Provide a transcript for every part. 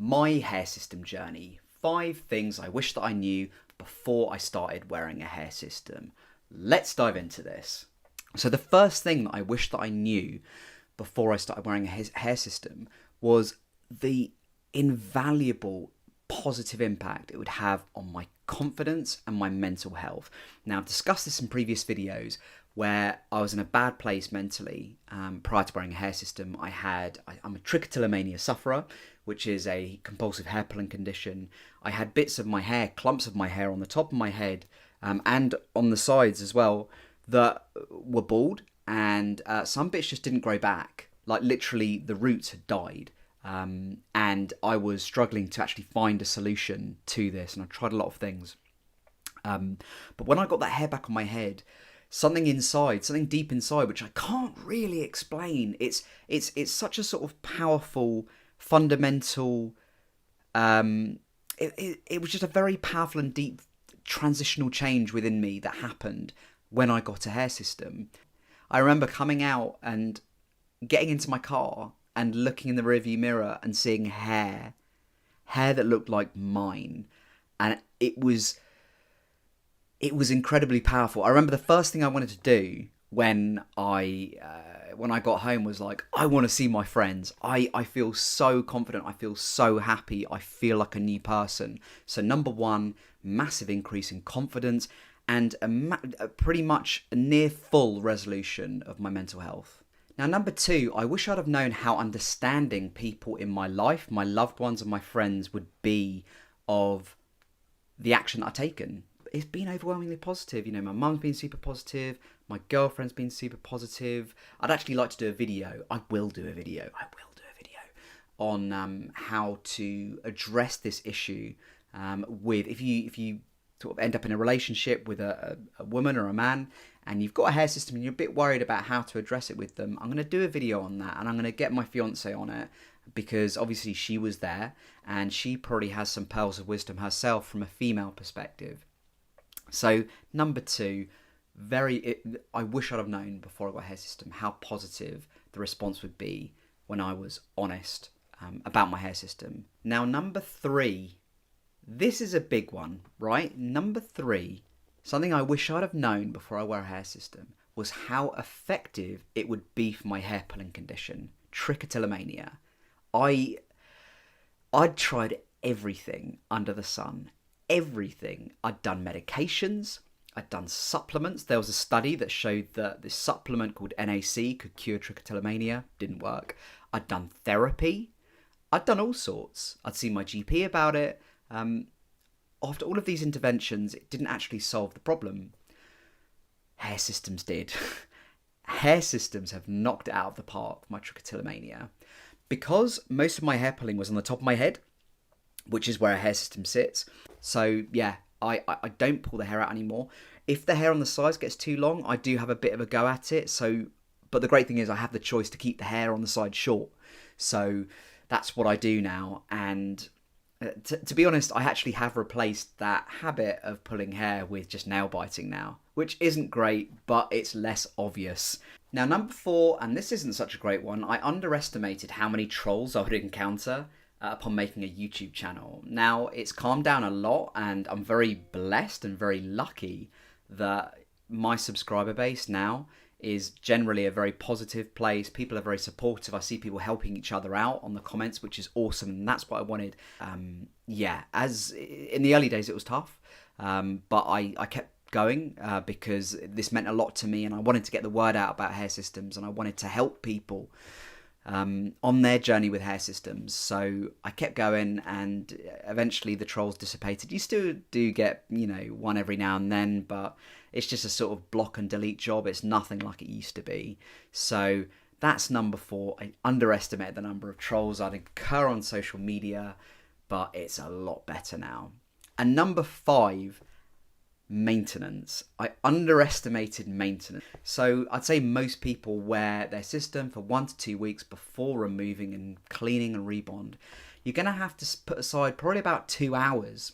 My hair system journey. 5 things I wish that I knew before I started wearing a hair system. Let's dive into this. So the first thing that I wish that I knew before I started wearing a hair system was the invaluable positive impact it would have on my confidence and my mental health. Now, I've discussed this in previous videos where I was in a bad place mentally prior to wearing a hair system. I'm a trichotillomania sufferer, which is a compulsive hair pulling condition. I had bits of my hair, clumps of my hair on the top of my head and on the sides as well that were bald, and some bits just didn't grow back. Like literally the roots had died. And I was struggling to actually find a solution to this, and I tried a lot of things. But when I got that hair back on my head, something deep inside, which I can't really explain. It's such a sort of powerful, fundamental. It was just a very powerful and deep transitional change within me that happened when I got a hair system. I remember coming out and getting into my car and looking in the rearview mirror and seeing hair that looked like mine, and it was incredibly powerful. I remember the first thing I wanted to do when I got home was like, I want to see my friends. I feel so confident. I feel so happy. I feel like a new person. So number one, massive increase in confidence and a pretty much a near full resolution of my mental health. Now, number two, I wish I'd have known how understanding people in my life, my loved ones and my friends would be of the action that I've taken. It's been overwhelmingly positive. You know, my mum's been super positive. My girlfriend's been super positive. I'd actually like to do a video. I will do a video on how to address this issue with, if you sort of end up in a relationship with a woman or a man, and you've got a hair system and you're a bit worried about how to address it with them, I'm going to do a video on that, and I'm going to get my fiance on it, because obviously she was there and she probably has some pearls of wisdom herself from a female perspective. So number two, I wish I'd have known before I got a hair system how positive the response would be when I was honest about my hair system. Now, number three, this is a big one, right? Number three, something I wish I'd have known before I wear a hair system was how effective it would be for my hair pulling condition, trichotillomania. I'd tried everything under the sun, everything. I'd done medications, I'd done supplements. There was a study that showed that this supplement called NAC could cure trichotillomania, didn't work. I'd done therapy, I'd done all sorts. I'd seen my GP about it. After all of these interventions, it didn't actually solve the problem. Hair systems did. Hair systems have knocked it out of the park, my trichotillomania. Because most of my hair pulling was on the top of my head, which is where a hair system sits. So yeah, I don't pull the hair out anymore. If the hair on the sides gets too long, I do have a bit of a go at it. But the great thing is I have the choice to keep the hair on the side short. So that's what I do now. And to be honest, I actually have replaced that habit of pulling hair with just nail biting now, which isn't great, but it's less obvious. Now, number four, and this isn't such a great one, I underestimated how many trolls I would encounter upon making a YouTube channel. Now, it's calmed down a lot, and I'm very blessed and very lucky that my subscriber base now is generally a very positive place. People are very supportive. I see people helping each other out on the comments, which is awesome, and that's what I wanted. As in the early days it was tough, but I kept going because this meant a lot to me, and I wanted to get the word out about hair systems, and I wanted to help people on their journey with hair systems. So I kept going, and eventually the trolls dissipated. You still do get, one every now and then, but it's just a sort of block and delete job. It's nothing like it used to be. So that's number four. I underestimated the number of trolls I'd incur on social media, but it's a lot better now. And number five, maintenance. I underestimated maintenance. So I'd say most people wear their system for 1 to 2 weeks before removing and cleaning and rebond. You're going to have to put aside probably about 2 hours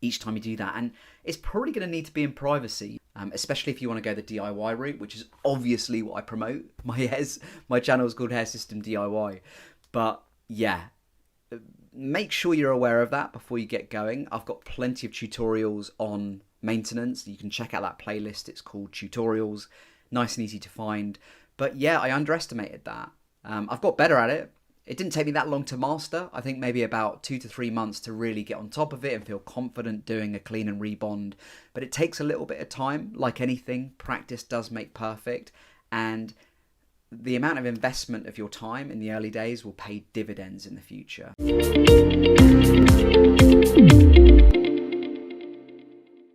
each time you do that, and it's probably going to need to be in privacy, especially if you want to go the DIY route, which is obviously what I promote. My channel is called Hair System DIY, but yeah, make sure you're aware of that before you get going. I've got plenty of tutorials on maintenance. You can check out that playlist. It's called Tutorials. Nice and easy to find. But yeah, I underestimated that. I've got better at it. It didn't take me that long to master. I think maybe about 2 to 3 months to really get on top of it and feel confident doing a clean and rebond. But it takes a little bit of time. Like anything, practice does make perfect. And the amount of investment of your time in the early days will pay dividends in the future.